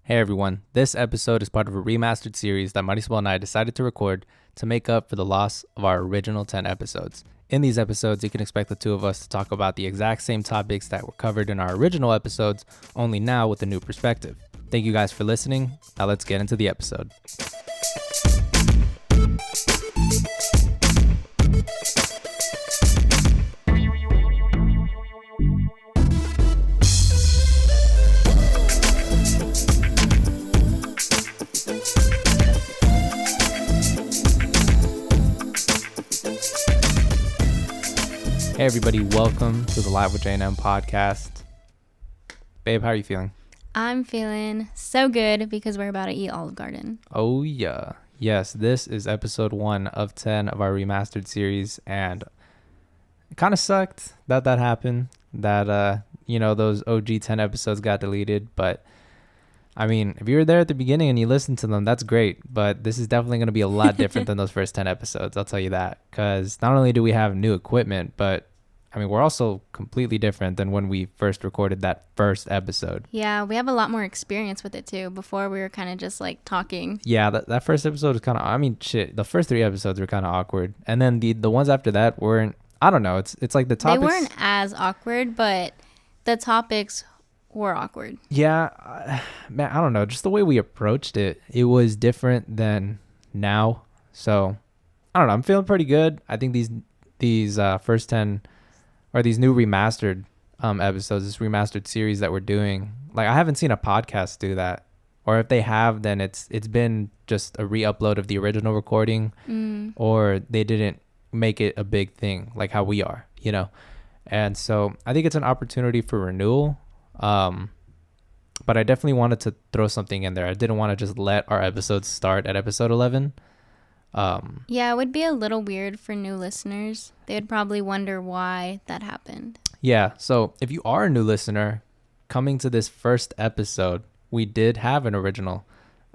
Hey everyone, this episode is part of a remastered series that Marisol and I decided to record to make up for the loss of our original 10 episodes. In these episodes, you can expect the two of us to talk about the exact same topics that were covered in our original episodes, only now with a new perspective. Thank you guys for listening. Now let's get into the episode. Hey everybody, welcome to the Live with JM podcast. Babe, how are you feeling? I'm feeling so good because we're about to eat Olive Garden. Oh yeah. Yes, this is episode 1 of 10 of our remastered series, and it kind of sucked that happened, that those OG 10 episodes got deleted, but I mean, if you were there at the beginning and you listened to them, that's great, but this is definitely going to be a lot different than those first 10 episodes, I'll tell you that, because not only do we have new equipment, but I mean, we're also completely different than when we first recorded that first episode. Yeah, we have a lot more experience with it too. Before we were kind of just like talking. Yeah, that first episode was kind of, the first 3 episodes were kind of awkward. And then the ones after that weren't, I don't know, it's like the topics. They weren't as awkward, but the topics were awkward. Yeah, man, I don't know, just the way we approached it, it was different than now. So, I don't know, I'm feeling pretty good. I think these first 10... or these new remastered episodes, this remastered series that we're doing, like I haven't seen a podcast do that, or if they have, then it's been just a re-upload of the original recording, or they didn't make it a big thing like how we are, and so I think it's an opportunity for renewal, but I definitely wanted to throw something in there. I didn't want to just let our episodes start at episode 11. Yeah, it would be a little weird for new listeners. They would probably wonder why that happened. Yeah, so if you are a new listener coming to this first episode, we did have an original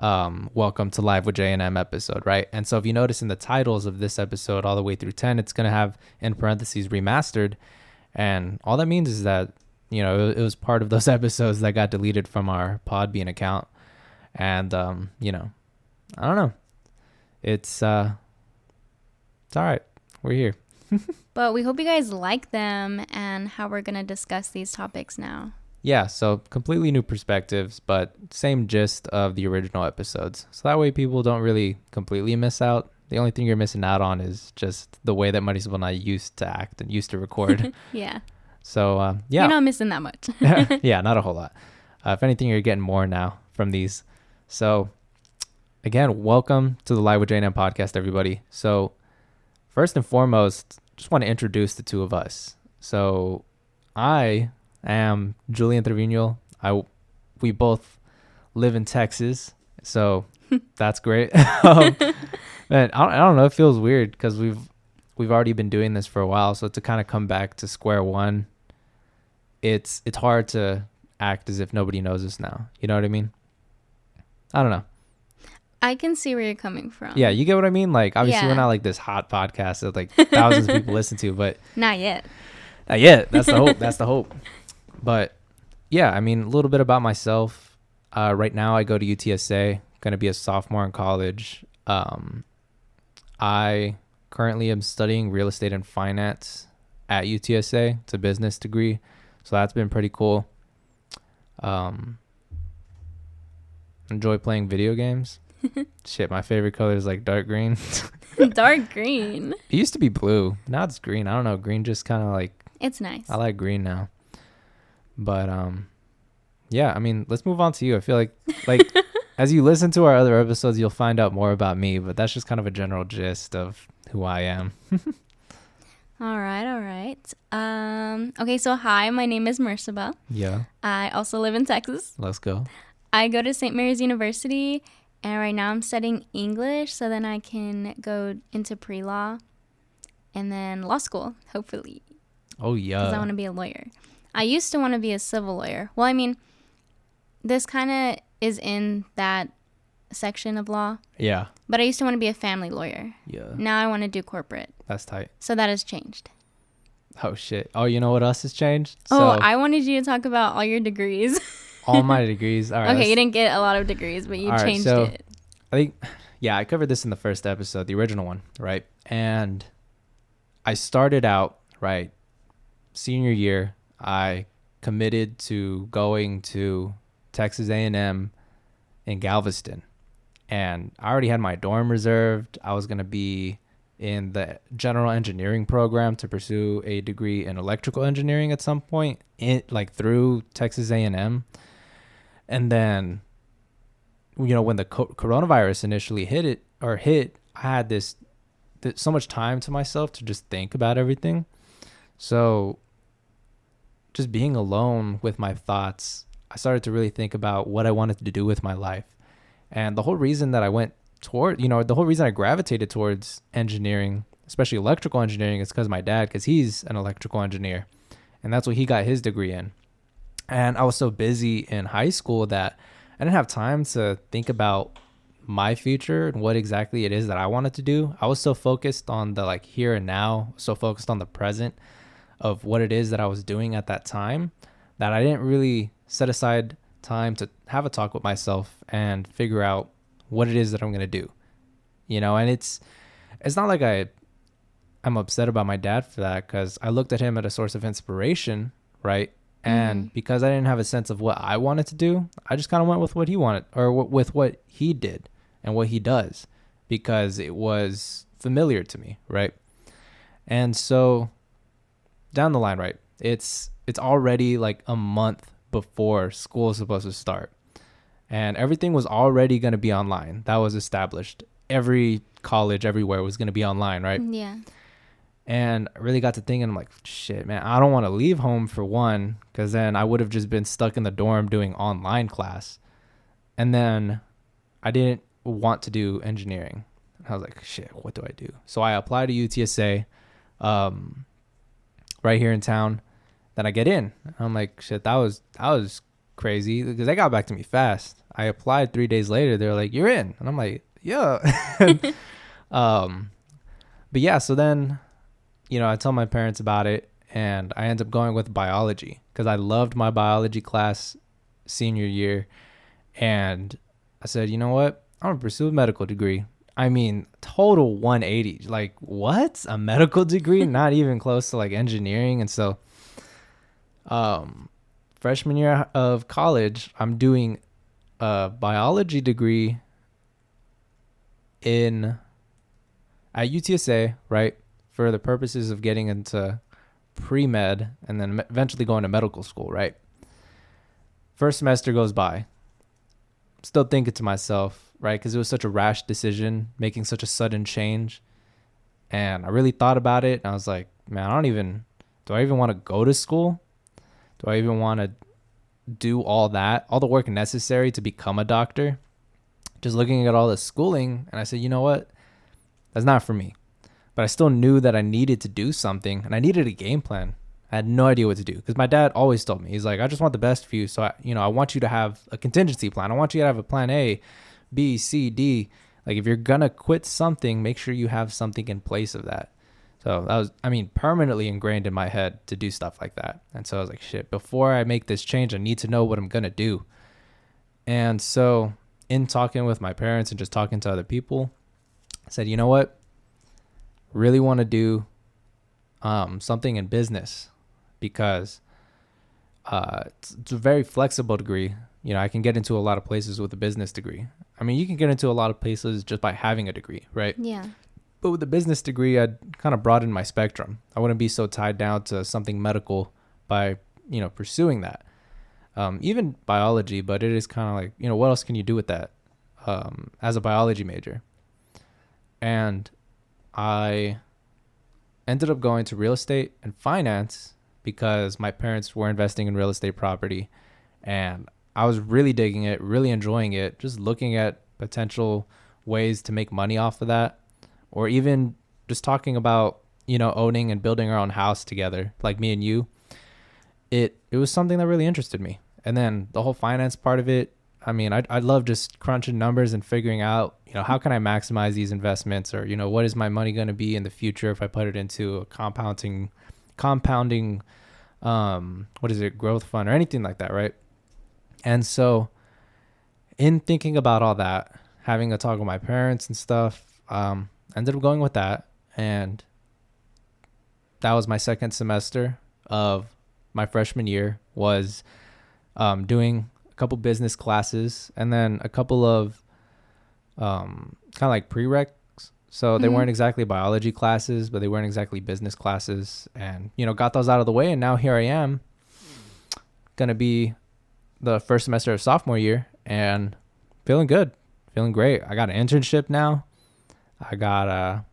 welcome to Live with JM episode, right? And so if you notice in the titles of this episode all the way through 10, it's going to have in parentheses remastered, and all that means is that it was part of those episodes that got deleted from our Podbean account. And I don't know. It's all right. We're here. But we hope you guys like them and how we're going to discuss these topics now. Yeah, so completely new perspectives, but same gist of the original episodes. So that way people don't really completely miss out. The only thing you're missing out on is just the way that Marisol and I used to act and used to record. Yeah. So, yeah. You're not missing that much. Yeah, not a whole lot. If anything, you're getting more now from these. So... again, welcome to the Live with JM podcast, everybody. So, first and foremost, just want to introduce the two of us. So, I am Julian Trevino. We both live in Texas, so that's great. Man, I don't know. It feels weird because we've already been doing this for a while. So to kind of come back to square one, it's hard to act as if nobody knows us now. You know what I mean? I don't know. I can see where you're coming from. Yeah, you get what I mean? Like, obviously, We're not like this hot podcast that like thousands of people listen to, but... Not yet. Not yet. That's the hope. That's the hope. But, yeah, I mean, a little bit about myself. Right now, I go to UTSA. Going to be a sophomore in college. I currently am studying real estate and finance at UTSA. It's a business degree. So that's been pretty cool. Enjoy playing video games. Shit, my favorite color is like dark green. Dark green. It used to be blue. Now it's green. I don't know. Green just kind of like... It's nice. I like green now. But, yeah, I mean, let's move on to you. I feel like as you listen to our other episodes, you'll find out more about me. But that's just kind of a general gist of who I am. All right. Okay, so hi, my name is Merciba. Yeah. I also live in Texas. Let's go. I go to St. Mary's University. And right now I'm studying English, so then I can go into pre-law and then law school, hopefully. Oh, yeah. Because I want to be a lawyer. I used to want to be a civil lawyer. Well, I mean, this kind of is in that section of law. Yeah. But I used to want to be a family lawyer. Yeah. Now I want to do corporate. That's tight. So that has changed. Oh, shit. Oh, you know what else has changed? Oh, I wanted you to talk about all your degrees. All my degrees. All right. Okay, you didn't get a lot of degrees, but you All right, changed so it. I think, yeah, I covered this in the first episode, the original one, right? And I started out, right, senior year, I committed to going to Texas A&M in Galveston. And I already had my dorm reserved. I was going to be in the general engineering program to pursue a degree in electrical engineering at some point, through Texas A&M. And then, when the coronavirus initially hit, I had so much time to myself to just think about everything. So just being alone with my thoughts, I started to really think about what I wanted to do with my life. And the whole reason that I the whole reason I gravitated towards engineering, especially electrical engineering, is because my dad, because he's an electrical engineer, and that's what he got his degree in. And I was so busy in high school that I didn't have time to think about my future and what exactly it is that I wanted to do. I was so focused on the here and now, so focused on the present of what it is that I was doing at that time, that I didn't really set aside time to have a talk with myself and figure out what it is that I'm going to do. And it's not like I'm upset about my dad for that, because I looked at him as a source of inspiration, right? And because I didn't have a sense of what I wanted to do, I just kind of went with what he wanted, or with what he did and what he does, because it was familiar to me, right? And so down the line, right, it's already like a month before school is supposed to start, and everything was already going to be online. That was established. Every college everywhere was going to be online, right? Yeah. And I really got to thinking, I'm like, shit, man, I don't want to leave home, for one, because then I would have just been stuck in the dorm doing online class. And then I didn't want to do engineering. I was like, shit, what do I do? So I applied to UTSA right here in town. Then I get in. I'm like, shit, that was crazy, because they got back to me fast. I applied 3 days later. They're like, you're in. And I'm like, yeah. But yeah, so then, I tell my parents about it, and I end up going with biology, because I loved my biology class senior year. And I said, you know what? I'm going to pursue a medical degree. I mean, total 180. Like, what? A medical degree? Not even close to engineering. And so, freshman year of college, I'm doing a biology degree at UTSA, right? For the purposes of getting into pre-med and then eventually going to medical school, right? First semester goes by. Still thinking to myself, right? Because it was such a rash decision, making such a sudden change. And I really thought about it. And I was like, man, do I even want to go to school? Do I even want to do all the work necessary to become a doctor? Just looking at all the schooling, and I said, you know what? That's not for me. But I still knew that I needed to do something, and I needed a game plan. I had no idea what to do, because my dad always told me, he's like, I just want the best for you. So I want you to have a contingency plan. I want you to have a plan A, B, C, D. Like, if you're going to quit something, make sure you have something in place of that. So that was, permanently ingrained in my head to do stuff like that. And so I was like, shit, before I make this change, I need to know what I'm going to do. And so in talking with my parents and just talking to other people, I said, you know what? Really want to do something in business, because it's a very flexible degree. I can get into a lot of places with a business degree. You can get into a lot of places just by having a degree, right? Yeah. But with the business degree, I'd kind of broaden my spectrum. I wouldn't be so tied down to something medical by, pursuing that. Even biology, but it is kind of like, what else can you do with that as a biology major? And I ended up going to real estate and finance, because my parents were investing in real estate property, and I was really digging it, really enjoying it, just looking at potential ways to make money off of that, or even just talking about, owning and building our own house together, like me and you. It was something that really interested me. And then the whole finance part of it, I love just crunching numbers and figuring out, how can I maximize these investments, or, what is my money going to be in the future if I put it into a compounding, growth fund or anything like that, right? And so in thinking about all that, having a talk with my parents and stuff, ended up going with that. And that was my second semester of my freshman year, was doing a couple business classes and then a couple of kind of like prereqs. So they weren't exactly biology classes, but they weren't exactly business classes. And, got those out of the way. And now here I am, going to be the first semester of sophomore year and feeling good, feeling great. I got an internship now. I got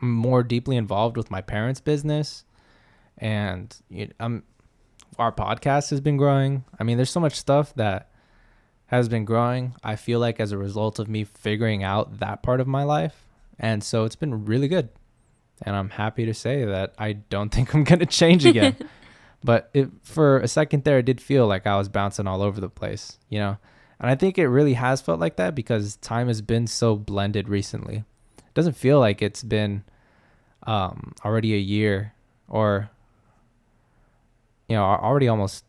more deeply involved with my parents' business. And our podcast has been growing. I mean, there's so much stuff that has been growing, I feel like, as a result of me figuring out that part of my life. And so it's been really good. And I'm happy to say that I don't think I'm going to change again. But for a second there, it did feel like I was bouncing all over the place, And I think it really has felt like that because time has been so blended recently. It doesn't feel like it's been already a year or, already almost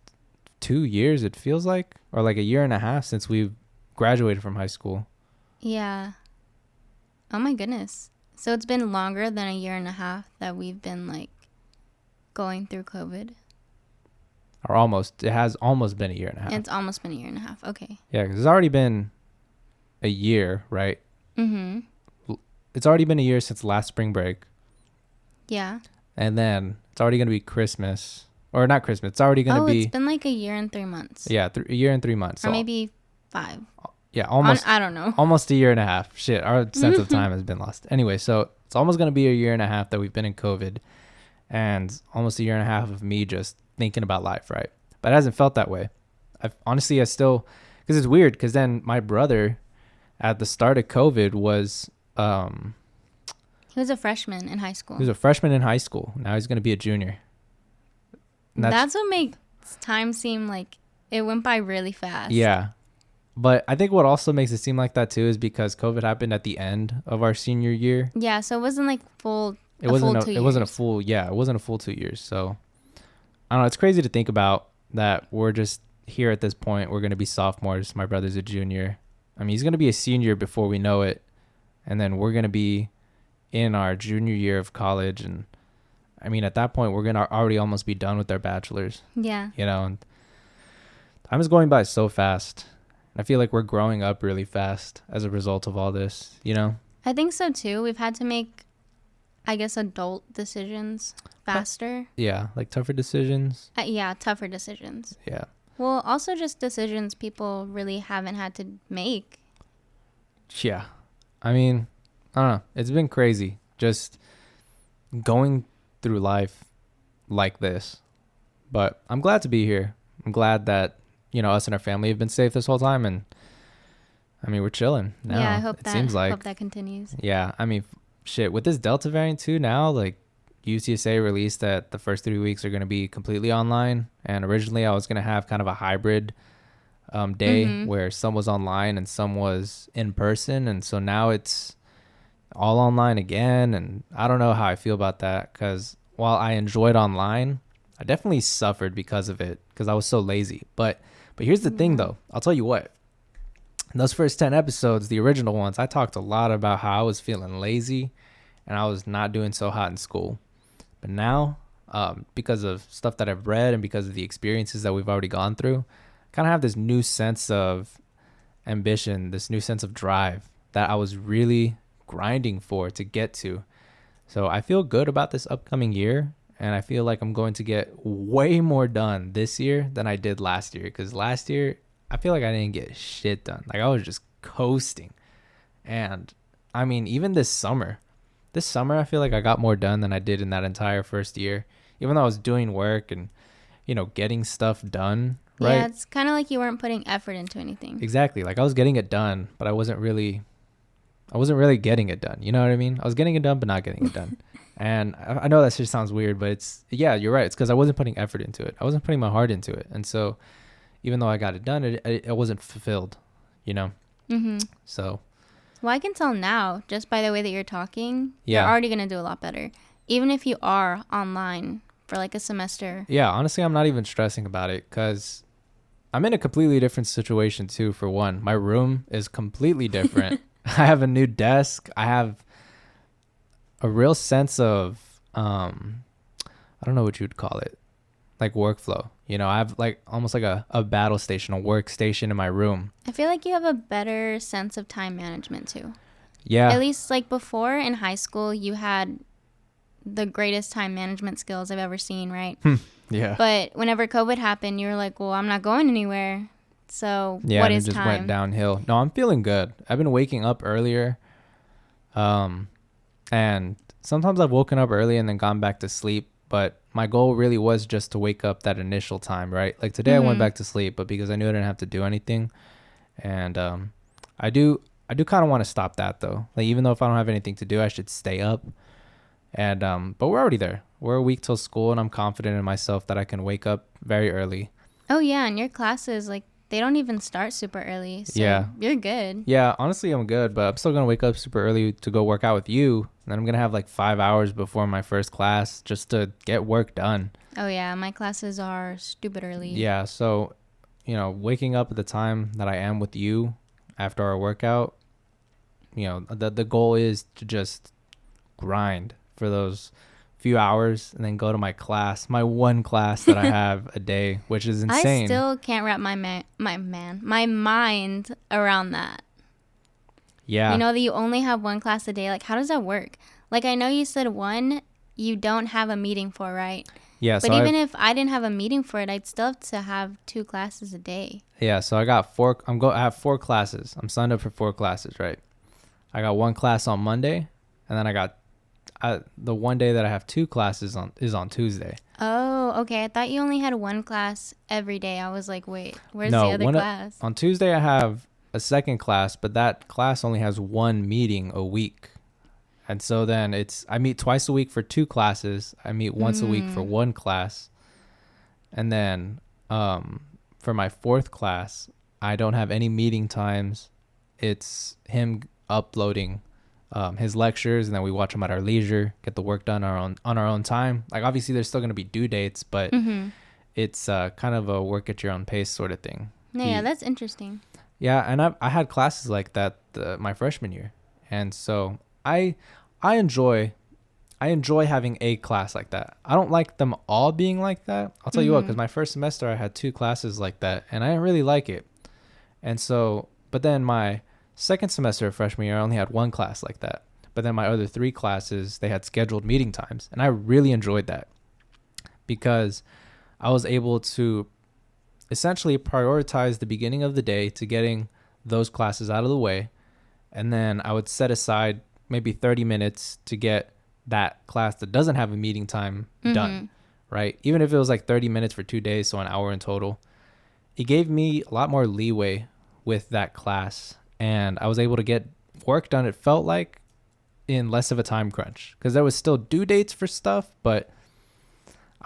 2 years, it feels like, or like a year and a half since we graduated from high school. Yeah. Oh my goodness. So it's been longer than a year and a half that we've been like going through COVID. Or almost. It has almost been a year and a half. It's almost been a year and a half. Okay. Yeah, because it's already been a year, right? Mm-hmm. It's already been a year since last spring break. Yeah. And then it's already going to be Christmas. Or not Christmas. It's already going to be... it's been like a year and 3 months. Yeah, a year and 3 months. Or maybe 5. Yeah, almost. I don't know. Almost a year and a half. Shit, our sense of time has been lost. Anyway, so it's almost going to be a year and a half that we've been in COVID. And almost a year and a half of me just thinking about life, right? But it hasn't felt that way. I still... Because it's weird, because then my brother, at the start of COVID, was... he was a freshman in high school. He was a freshman in high school. Now he's going to be a junior. That's what makes time seem like it went by really fast. Yeah. But I think what also makes it seem like that too is because COVID happened at the end of our senior year. Yeah, so it wasn't like it wasn't a full 2 years. So I don't know, it's crazy to think about that we're just here at this point. We're going to be sophomores. My brother's a junior. I mean, he's going to be a senior before we know it. And then we're going to be in our junior year of college, and I mean, at that point, we're going to already almost be done with our bachelor's. Yeah. And time is going by so fast. I feel like we're growing up really fast as a result of all this, I think so, too. We've had to make, I guess, adult decisions faster. Yeah, like tougher decisions. Tougher decisions. Yeah. Well, also just decisions people really haven't had to make. Yeah. I mean, I don't know. It's been crazy just going through life like this. But I'm glad to be here. I'm glad that, us and our family have been safe this whole time. And I mean, we're chilling now. Yeah, I hope hope that continues. Yeah. I mean, shit, with this Delta variant too now, like UCSA released that the first 3 weeks are going to be completely online. And originally I was going to have kind of a hybrid day where some was online and some was in person. And so now it's all online again. And I don't know how I feel about that, because while I enjoyed online, I definitely suffered because of it, because I was so lazy. But here's the thing though. I'll tell you what, in those first 10 episodes, the original ones, I talked a lot about how I was feeling lazy and I was not doing so hot in school. But now, because of stuff that I've read and because of the experiences that we've already gone through, I kind of have this new sense of ambition, this new sense of drive that I was really grinding for to get to. So I feel good about this upcoming year, and I feel like I'm going to get way more done this year than I did last year, because last year I feel like I didn't get shit done. Like, I was just coasting. And I mean, even this summer I feel like I got more done than I did in that entire first year, even though I was doing work and getting stuff done, right? Yeah, it's kind of like you weren't putting effort into anything. Exactly. Like, I was getting it done, but I wasn't really getting it done. You know what I mean? I was getting it done, but not getting it done. And I know that just sounds weird, but you're right. It's because I wasn't putting effort into it. I wasn't putting my heart into it. And so even though I got it done, it wasn't fulfilled, So. Well, I can tell now, just by the way that you're talking, yeah, you're already going to do a lot better. Even if you are online for like a semester. Yeah, honestly, I'm not even stressing about it, because I'm in a completely different situation too. For one, my room is completely different. I have a new desk. I have a real sense of I don't know what you'd call it, like workflow. You know, I have like almost like a battle station, a workstation in my room. I feel like you have a better sense of time management too. Yeah. At least like before in high school, you had the greatest time management skills I've ever seen, right? Yeah. But whenever COVID happened, you were like, well, I'm not going anywhere. So Yeah, what and is it just time? went downhill. No, I'm feeling good. I've been waking up earlier. And sometimes I've woken up early and then gone back to sleep. But my goal really was just to wake up that initial time, right? Like today I went back to sleep, but because I knew I didn't have to do anything. And I do kind of want to stop that though. Like even though if I don't have anything to do, I should stay up. And but we're already there. We're a week till school, and I'm confident in myself that I can wake up very early. Oh yeah, and your classes, like, they don't even start super early, so Yeah. you're good. Yeah, honestly, I'm good, but I'm still gonna wake up super early to go work out with you. And then I'm gonna have like 5 hours before my first class just to get work done. Oh yeah, my classes are stupid early. Yeah, so waking up at the time that I am with you after our workout, the goal is to just grind for those few hours and then go to my class, my one class that I have a day, which is insane. I still can't wrap my mind around that. Yeah. You know that you only have one class a day. Like, how does that work? Like, I know you said one you don't have a meeting for, right? Yeah. But even if I didn't have a meeting for it, I'd still have to have 2 classes a day. Yeah. So I got I have 4 classes. I'm signed up for 4 classes, right? I got 1 class on Monday, and then I got the one day that I have 2 classes is on Tuesday. Oh, okay. I thought you only had 1 class every day. I was like, wait, where's the other class? On Tuesday I have a second class, but that class only has 1 meeting a week. And so then I meet twice a week for 2 classes. I meet once a week for 1 class. And then for my 4th class, I don't have any meeting times. It's him uploading his lectures, and then we watch them at our leisure, get the work done on our own time. Like obviously there's still going to be due dates, but it's kind of a work at your own pace sort of thing. Yeah, that's interesting. Yeah, and I had classes like that my freshman year, and so I enjoy having a class like that. I don't like them all being like that. I'll tell you what, because my first semester I had 2 classes like that, and I didn't really like it. And so, but then my second semester of freshman year, I only had 1 class like that. But then my other 3 classes, they had scheduled meeting times. And I really enjoyed that because I was able to essentially prioritize the beginning of the day to getting those classes out of the way. And then I would set aside maybe 30 minutes to get that class that doesn't have a meeting time done, right? Even if it was like 30 minutes for 2 days, so an hour in total. It gave me a lot more leeway with that class. And I was able to get work done, it felt like, in less of a time crunch. Because there was still due dates for stuff, but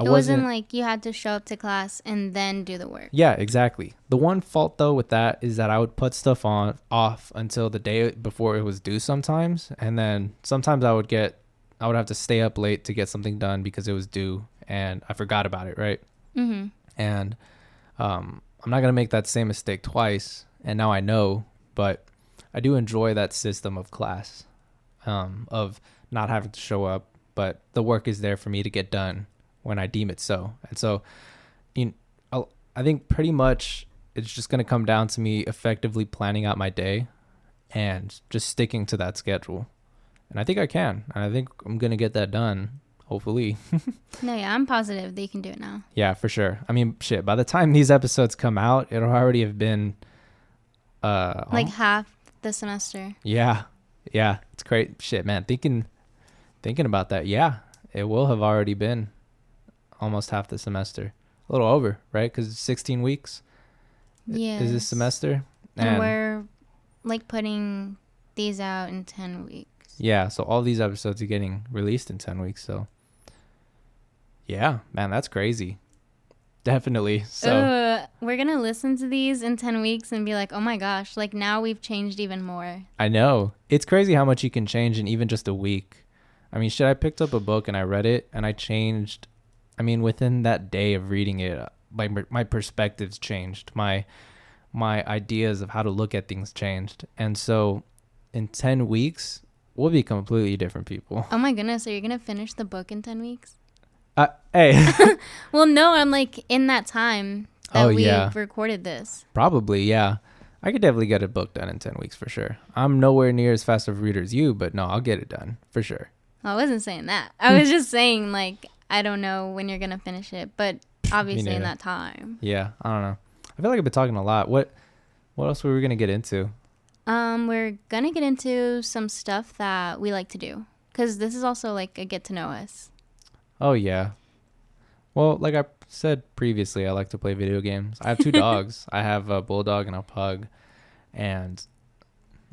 it wasn't like you had to show up to class and then do the work. Yeah, exactly. The one fault, though, with that is that I would put stuff off until the day before it was due sometimes. And then sometimes I would have to stay up late to get something done because it was due. And I forgot about it, right? Mm-hmm. And I'm not going to make that same mistake twice. And now I know. But I do enjoy that system of class, of not having to show up, but the work is there for me to get done when I deem it so. And so, I think pretty much it's just going to come down to me effectively planning out my day and just sticking to that schedule. And I think I can. And I think I'm going to get that done, hopefully. No, yeah, I'm positive that you can do it now. Yeah, for sure. I mean, shit, by the time these episodes come out, it'll already have been like half the semester. Yeah, it's great shit, man. Thinking about that, yeah, it will have already been almost half the semester, a little over, right? Because it's 16 weeks. Yeah, is this semester, and we're like putting these out in 10 weeks. Yeah, so all these episodes are getting released in 10 weeks. So yeah, man, that's crazy. Definitely. So we're going to listen to these in 10 weeks and be like, oh my gosh, like now we've changed even more. I know. It's crazy how much you can change in even just a week. I mean, shit, I picked up a book and I read it and I changed. I mean, within that day of reading it, my perspectives changed. My ideas of how to look at things changed. And so in 10 weeks, we'll be completely different people. Oh my goodness, so you're going to finish the book in 10 weeks? Hey. Well, no, I'm like in that time that yeah. recorded this. Probably, yeah. I could definitely get a book done in 10 weeks for sure. I'm nowhere near as fast of a reader as you, but no, I'll get it done for sure. Well, I wasn't saying that. I was just saying, like, I don't know when you're going to finish it, but obviously in that time. Yeah, I don't know. I feel like I've been talking a lot. What else were we going to get into? We're going to get into some stuff that we like to do, because this is also like a get to know us. Oh, yeah. Well, like I said previously, I like to play video games. I have 2 dogs. I have a bulldog and a pug. And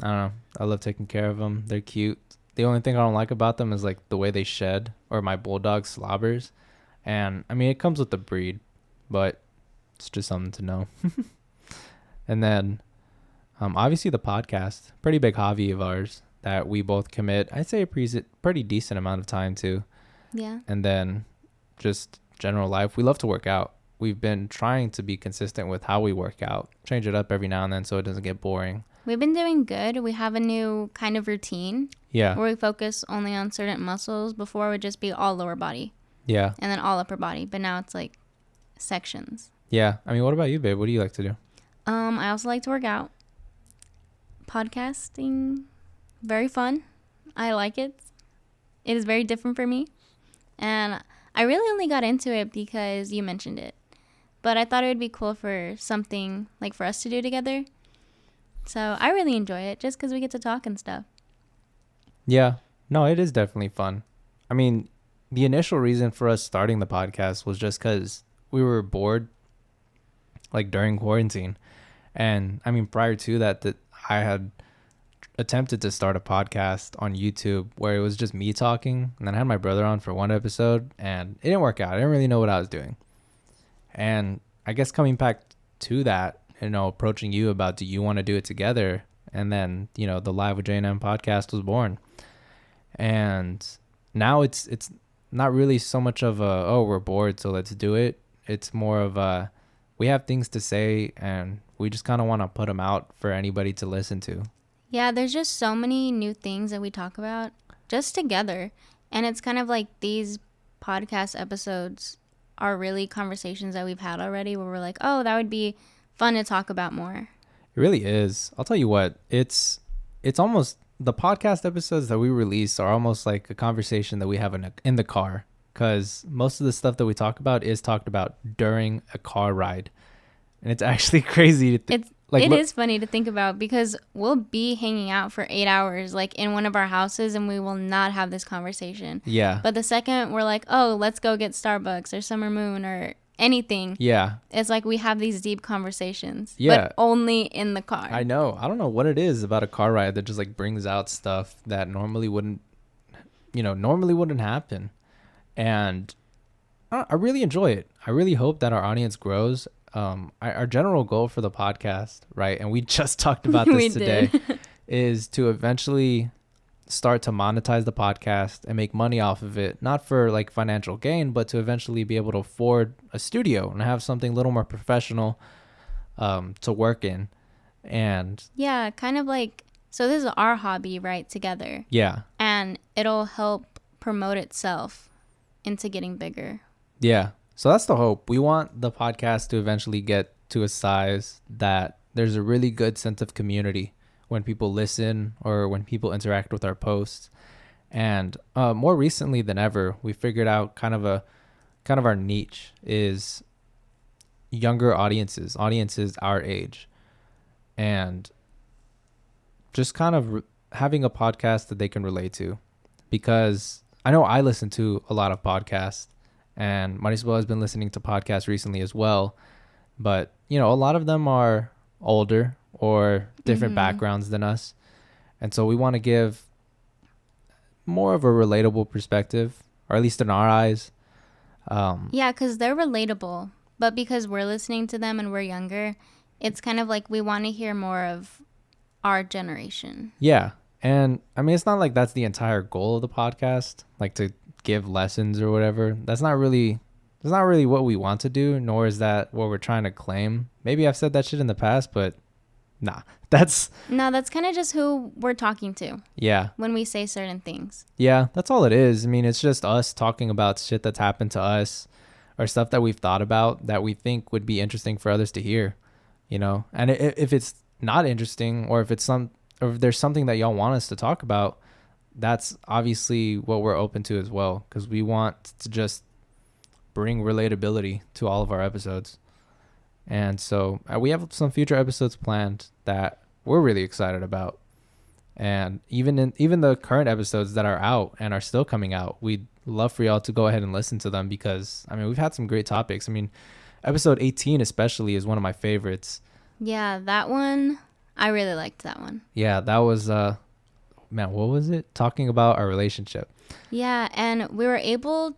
I don't know. I love taking care of them. They're cute. The only thing I don't like about them is like the way they shed, or my bulldog slobbers. And I mean, it comes with the breed, but it's just something to know. And then obviously the podcast, pretty big hobby of ours that we both commit, I'd say a pretty decent amount of time to. Yeah. And then just general life. We love to work out. We've been trying to be consistent with how we work out, change it up every now and then so it doesn't get boring. We've been doing good. We have a new kind of routine. Yeah. Where we focus only on certain muscles. Before it would just be all lower body. Yeah. And then all upper body. But now it's like sections. Yeah. I mean, what about you, babe? What do you like to do? I also like to work out. Podcasting, very fun. I like it. It is very different for me. And I really only got into it because you mentioned it. But I thought it would be cool for something like for us to do together. So I really enjoy it just because we get to talk and stuff. Yeah. No, it is definitely fun. I mean, the initial reason for us starting the podcast was just because we were bored, like during quarantine. And I mean, prior to that I had attempted to start a podcast on YouTube where it was just me talking, and then I had my brother on for one episode, and it didn't work out. I didn't really know what I was doing. And I guess coming back to that, approaching you about, do you want to do it together? And then, the Live with JM podcast was born. And now it's not really so much of we're bored, so let's do it. It's more of we have things to say, and we just kind of want to put them out for anybody to listen to. Yeah, there's just so many new things that we talk about just together. And it's kind of like these podcast episodes are really conversations that we've had already where we're like, oh, that would be fun to talk about more. It really is. I'll tell you what, it's almost, the podcast episodes that we release are almost like a conversation that we have in the car, because most of the stuff that we talk about is talked about during a car ride. And it's actually crazy to it is funny to think about, because we'll be hanging out for 8 hours like in one of our houses and we will not have this conversation. Yeah. But the second we're like, oh, let's go get Starbucks or Summer Moon or anything. Yeah. It's like we have these deep conversations. Yeah. But only in the car. I know. I don't know what it is about a car ride that just like brings out stuff that normally wouldn't happen. And I really enjoy it. I really hope that our audience grows. Our general goal for the podcast, right, and we just talked about this today, is to eventually start to monetize the podcast and make money off of it, not for like financial gain, but to eventually be able to afford a studio and have something a little more professional to work in. And yeah, kind of like, so this is our hobby, right, together. Yeah. And it'll help promote itself into getting bigger. Yeah. So that's the hope. We want the podcast to eventually get to a size that there's a really good sense of community when people listen or when people interact with our posts. And more recently than ever, we figured out kind of our niche is younger audiences our age, and just kind of having a podcast that they can relate to. Because I know I listen to a lot of podcasts, and Marisabel has been listening to podcasts recently as well. But, a lot of them are older or different backgrounds than us. And so we want to give more of a relatable perspective, or at least in our eyes. Yeah, because they're relatable. But because we're listening to them and we're younger, it's kind of like we want to hear more of our generation. Yeah. And I mean, it's not like that's the entire goal of the podcast, like to give lessons or whatever. That's not really It's not really what we want to do, nor is that what we're trying to claim. Maybe I've said that shit in the past, but nah. That's kind of just who we're talking to. Yeah. When we say certain things. Yeah, that's all it is. I mean, it's just us talking about shit that's happened to us or stuff that we've thought about that we think would be interesting for others to hear, you know? And if it's not interesting, or if there's something that y'all want us to talk about, that's obviously what we're open to as well, because we want to just bring relatability to all of our episodes. And so we have some future episodes planned that we're really excited about. And even the current episodes that are out and are still coming out, we'd love for y'all to go ahead and listen to them, because I mean, we've had some great topics. I mean, episode 18 especially is one of my favorites. Yeah, that one, I really liked that one. Yeah, that was man, what was it? Talking about our relationship. Yeah, and we were able,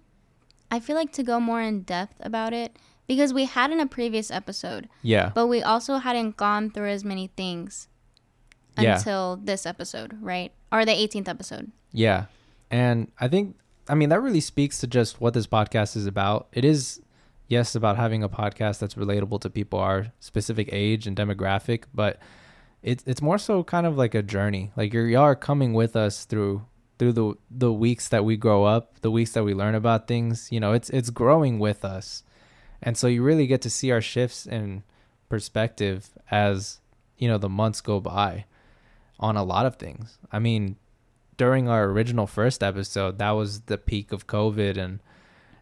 I feel like, to go more in depth about it, because we had in a previous episode. Yeah. But we also hadn't gone through as many things until this episode, right? Or the 18th episode. Yeah. And I mean, that really speaks to just what this podcast is about. It is, yes, about having a podcast that's relatable to people our specific age and demographic, but it's more so kind of like a journey. Like y'all are coming with us through the weeks that we grow up, the weeks that we learn about things. You know, it's growing with us. And so you really get to see our shifts in perspective as, you know, the months go by on a lot of things. I mean, during our original first episode, that was the peak of COVID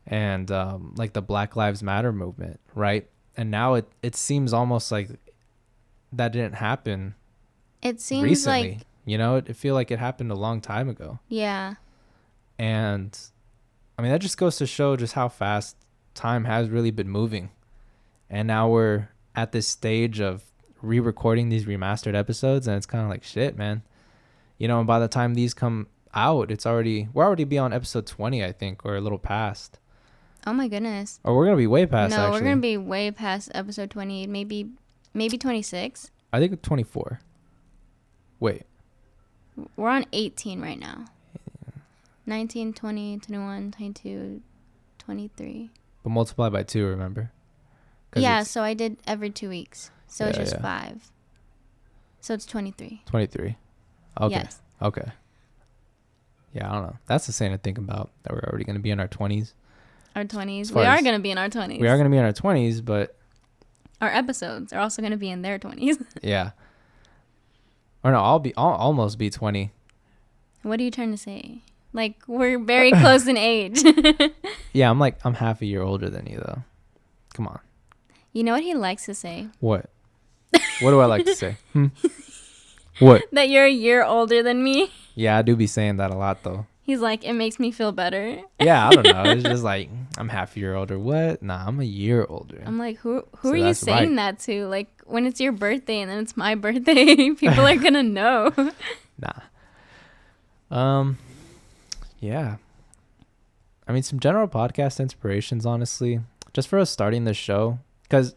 and like the Black Lives Matter movement, right? And now it seems almost like that didn't happen. It seems recently, like, you know, it feel like it happened a long time ago. Yeah. And I mean, that just goes to show just how fast time has really been moving. And now we're at this stage of re-recording these remastered episodes, and it's kind of like, shit, man, you know. And by the time these come out, we're already be on episode 20, I think, or a little past. Oh my goodness. Or we're gonna be way past. No, actually, we're gonna be way past episode 20, maybe 26. I think 24. Wait, we're on 18 right now. 19, 20, 21, 22, 23. but multiply by 2, remember? Yeah, so I did every 2 weeks. So it's just 5. So it's 23. 23. Okay. Yes. Okay. Yeah, I don't know. That's insane to think about, that we're already going to be in our 20s. Our 20s. We are going to be in our 20s. We are going to be in our 20s, but our episodes are also going to be in their 20s. Yeah. Or no, I'll almost be 20. What are you trying to say? Like, we're very close in age. Yeah, I'm half a year older than you, though. Come on. You know what he likes to say? What? What do I like to say? What? That you're a year older than me. Yeah, I do be saying that a lot, though. He's like, it makes me feel better. Yeah, I don't know. It's just like, I'm half a year older. What? Nah, I'm a year older. I'm like, who are you saying that to? Like, when it's your birthday and then it's my birthday, people are gonna know. Nah. Yeah. I mean, some general podcast inspirations, honestly, just for us starting this show. Because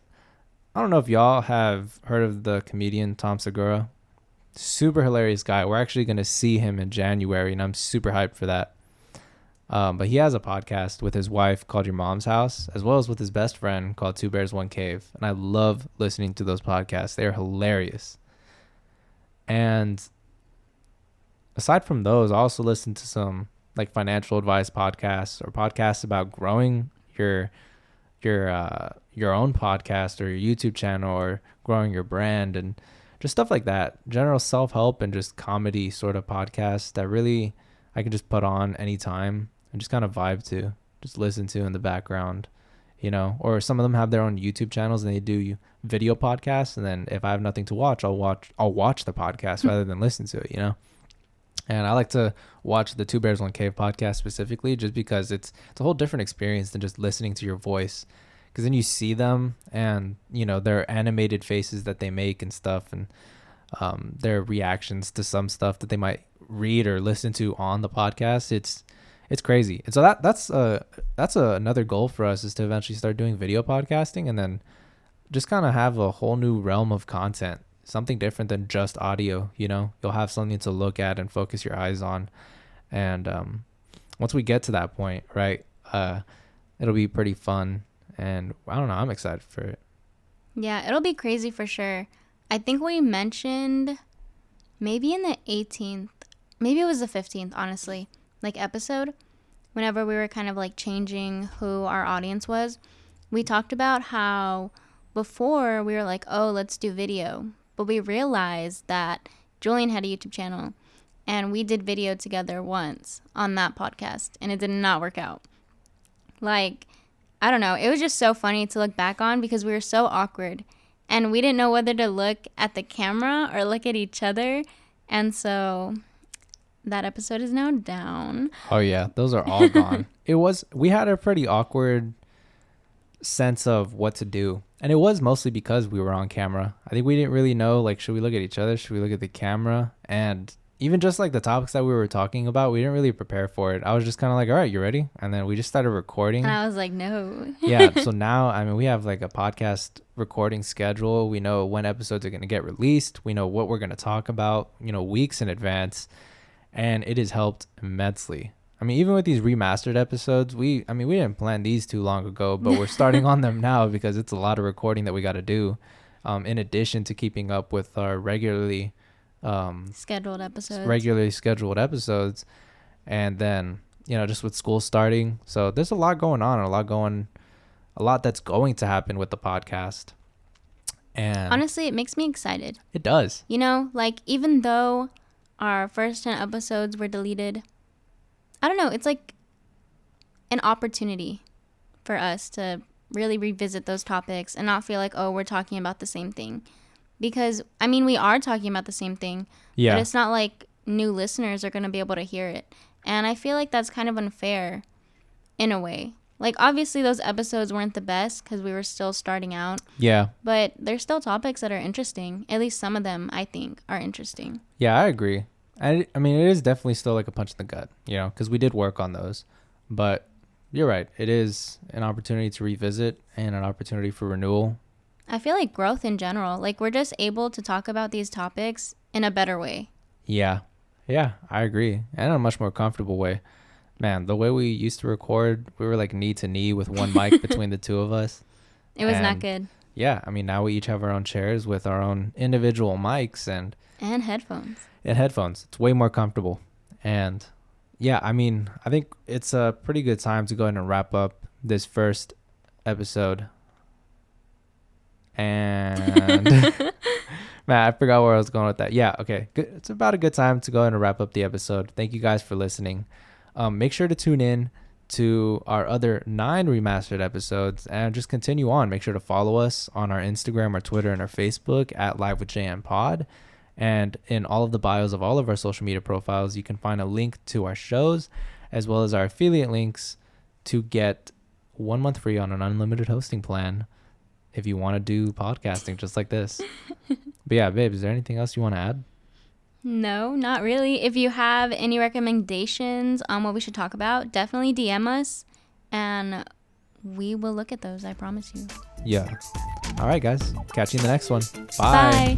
I don't know if y'all have heard of the comedian Tom Segura. Super hilarious guy. We're actually going to see him in January, and I'm super hyped for that. But he has a podcast with his wife called Your Mom's House, as well as with his best friend called Two Bears, One Cave. And I love listening to those podcasts. They are hilarious. And aside from those, I also listen to some like financial advice podcasts or podcasts about growing your own podcast or your YouTube channel or growing your brand and just stuff like that. General self-help and just comedy sort of podcasts that really I can just put on anytime and just kind of vibe to, just listen to in the background, you know. Or some of them have their own YouTube channels and they do video podcasts, and then if I have nothing to watch, I'll watch the podcast rather than listen to it, you know. And I like to watch the Two Bears, One Cave podcast specifically just because it's a whole different experience than just listening to your voice. Because then you see them and, you know, their animated faces that they make and stuff, and their reactions to some stuff that they might read or listen to on the podcast. It's crazy. And so that's another goal for us, is to eventually start doing video podcasting and then just kind of have a whole new realm of content. Something different than just audio, you know. You'll have something to look at and focus your eyes on. And once we get to that point, right, it'll be pretty fun. And I don't know, I'm excited for it. Yeah, it'll be crazy for sure. I think we mentioned maybe in the 18th, maybe it was the 15th, honestly, like episode, whenever we were kind of like changing who our audience was, we talked about how before we were like, oh, let's do video. But we realized that Julian had a YouTube channel and we did video together once on that podcast and it did not work out. Like, I don't know. It was just so funny to look back on because we were so awkward and we didn't know whether to look at the camera or look at each other. And so that episode is now down. Oh yeah, those are all gone. We had a pretty awkward sense of what to do. And it was mostly because we were on camera. I think we didn't really know, like, should we look at each other? Should we look at the camera? And even just like the topics that we were talking about, we didn't really prepare for it. I was just kind of like, all right, you ready? And then we just started recording. And I was like, no. Yeah. So now, I mean, we have like a podcast recording schedule. We know when episodes are going to get released. We know what we're going to talk about, weeks in advance. And it has helped immensely. I mean, even with these remastered episodes, we didn't plan these too long ago, but we're starting on them now because it's a lot of recording that we got to do. In addition to keeping up with our regularly scheduled episodes. And then, just with school starting. So there's a lot going on, a lot that's going to happen with the podcast. And honestly, it makes me excited. It does. Like, even though our first 10 episodes were deleted, I don't know, it's like an opportunity for us to really revisit those topics and not feel like, oh, we're talking about the same thing. Because, I mean, we are talking about the same thing. Yeah. But it's not like new listeners are going to be able to hear it. And I feel like that's kind of unfair in a way. Like, obviously, those episodes weren't the best because we were still starting out. Yeah. But there's still topics that are interesting. At least some of them, I think, are interesting. Yeah, I agree. I mean, it is definitely still like a punch in the gut, because we did work on those. But you're right. It is an opportunity to revisit and an opportunity for renewal. I feel like growth in general. Like, we're just able to talk about these topics in a better way. Yeah. Yeah, I agree. And in a much more comfortable way. Man, the way we used to record, we were like knee to knee with one mic between the two of us. It was not good. Yeah, I mean, now we each have our own chairs with our own individual mics and headphones. It's way more comfortable. And yeah, I mean, I think it's a pretty good time to go ahead and wrap up this first episode. And man, I forgot where I was going with that. Yeah, okay. Good. It's about a good time to go ahead and wrap up the episode. Thank you guys for listening. Make sure to tune in to our other 9 remastered episodes and just continue on. Make sure to follow us on our Instagram, our Twitter, and our Facebook at livewithjm pod. And in all of the bios of all of our social media profiles, you can find a link to our shows as well as our affiliate links to get 1 month free on an unlimited hosting plan if you want to do podcasting just like this. But yeah, babe, is there anything else you want to add? No, not really. If you have any recommendations on what we should talk about, definitely DM us and we will look at those, I promise you. Yeah. All right, guys. Catch you in the next one. Bye.